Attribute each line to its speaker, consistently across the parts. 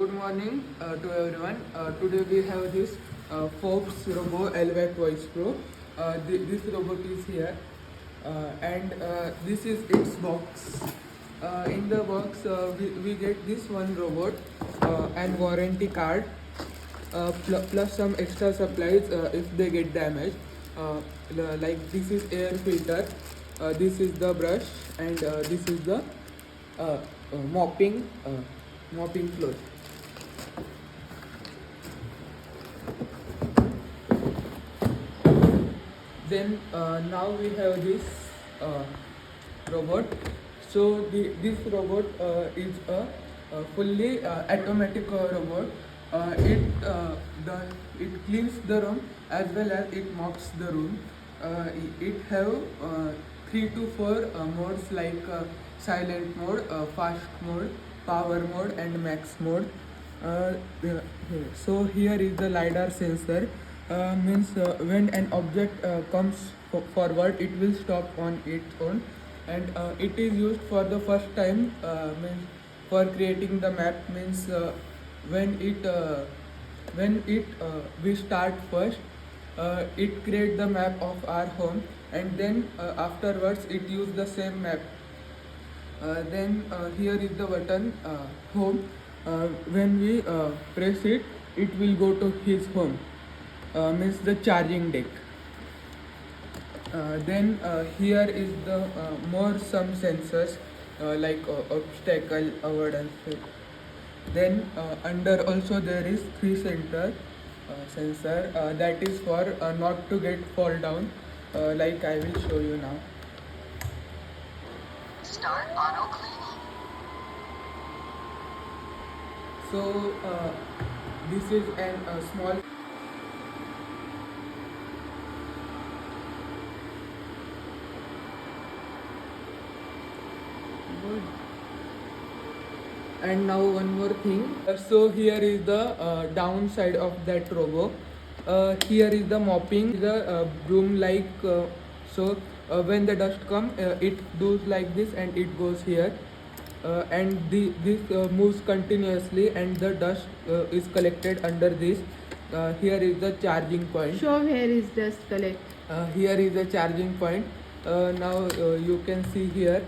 Speaker 1: Good morning to everyone. Today we have this Forbes Robo LVAC Voice Pro. This robot is here, and this is its box. In the box, we get this one robot and warranty card, plus some extra supplies if they get damaged. Like this is air filter, this is the brush, and this is the uh, mopping cloth. Then now we have this uh, robot. So this robot is a fully automatic robot. It cleans the room as well as it mops the room. It have 3 to 4 modes like silent mode, fast mode, power mode, and max mode. So here is the lidar sensor. Means when an object comes forward, it will stop on its own, and it is used for the first time. Means for creating the map. Means when it we start first, it create the map of our home, and then afterwards it use the same map. Then here is the button home. When we press it, it will go to his home. Means the charging deck. Then here is the more some sensors like obstacle avoidance. Then under also there is 3 center sensor that is for not to get fall down. Like I will show you now. Start auto cleaning. So this is a small. Good. And now one more thing. So here is the downside of that robo. Here is the mopping, the broom like. So when the dust come, it does like this and it goes here. And this moves continuously, and the dust is collected under this. Here is the charging point.
Speaker 2: Show where is dust collect.
Speaker 1: Here is the charging point. Now you can see here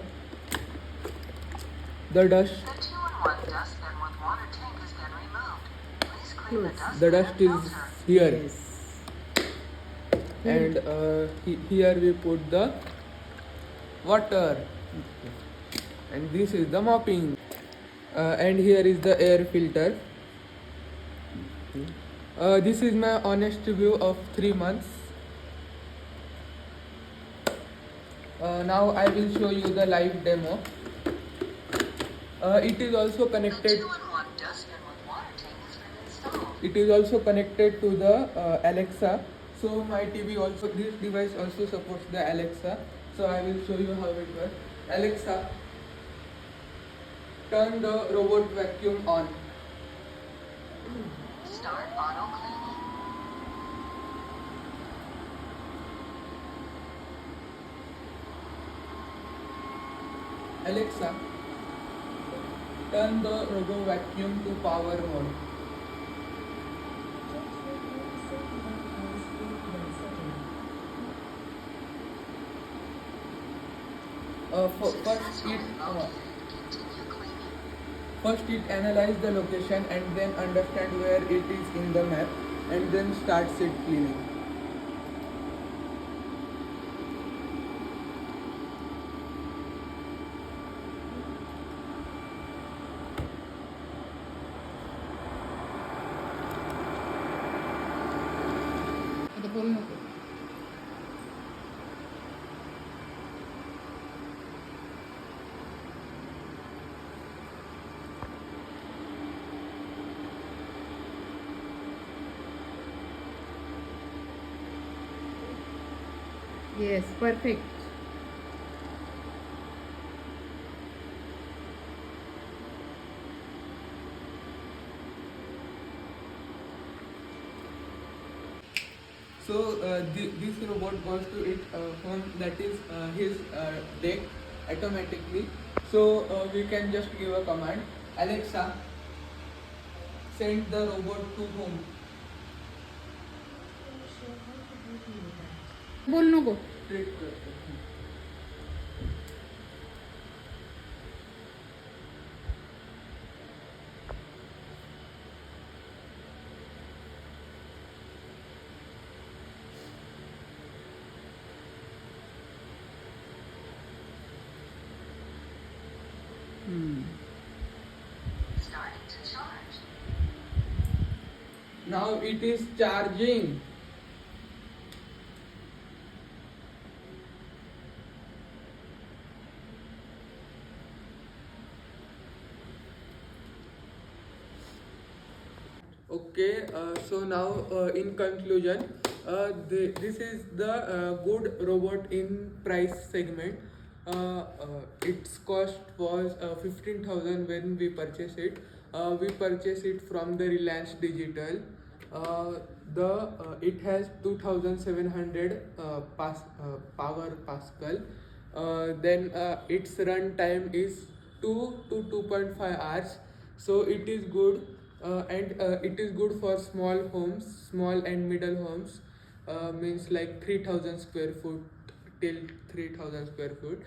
Speaker 1: the dust.
Speaker 3: The 2-in-1 dust bin with water tank has been removed. Please clean the dust
Speaker 1: The
Speaker 3: bin
Speaker 1: dust
Speaker 3: and
Speaker 1: is
Speaker 3: filter.
Speaker 1: here,
Speaker 2: Yes.
Speaker 1: and here we put the water, and this is the mopping, and here is the air filter. This is my honest review of 3 months. Now I will show you the live demo. It is also
Speaker 3: The
Speaker 1: connected.
Speaker 3: 2-in-1 dust bin with water tank has been installed.
Speaker 1: It is also connected to the Alexa. So my TV also, this device also supports the Alexa. So I will show you how it works. Alexa, turn the robot vacuum on.
Speaker 3: Start auto cleaning.
Speaker 1: Alexa, turn the robot vacuum to power mode.
Speaker 3: Successfully located. Continue cleaning.
Speaker 1: First it analyze the location and then understand where it is in the map, and then starts it cleaning.
Speaker 2: Yes, perfect.
Speaker 1: So this robot goes to its home, that is his deck, automatically. So we can just give a command, Alexa, send the robot to home.
Speaker 2: बोल नको.
Speaker 1: Treat करते.
Speaker 3: Starting to charge.
Speaker 1: Now it is charging. Okay, so now in conclusion, this is the good robot in price segment. Its cost was 15,000 when we purchased it. We purchased it from the Reliance Digital. It has 2,700 power Pascal. Then its run time is 2 to 2.5 hours, so it is good. And it is good for small homes, small and middle homes, means like 3,000 square foot till 3,000 square foot.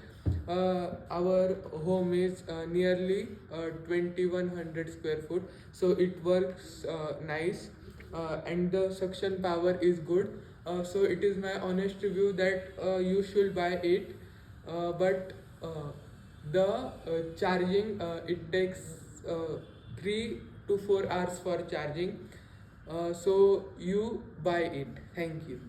Speaker 1: Our home is nearly 2,100 square foot, so it works nice, and the suction power is good. So it is my honest review that you should buy it, but the charging, it takes 3 to 4 hours for charging. So you buy it. Thank you.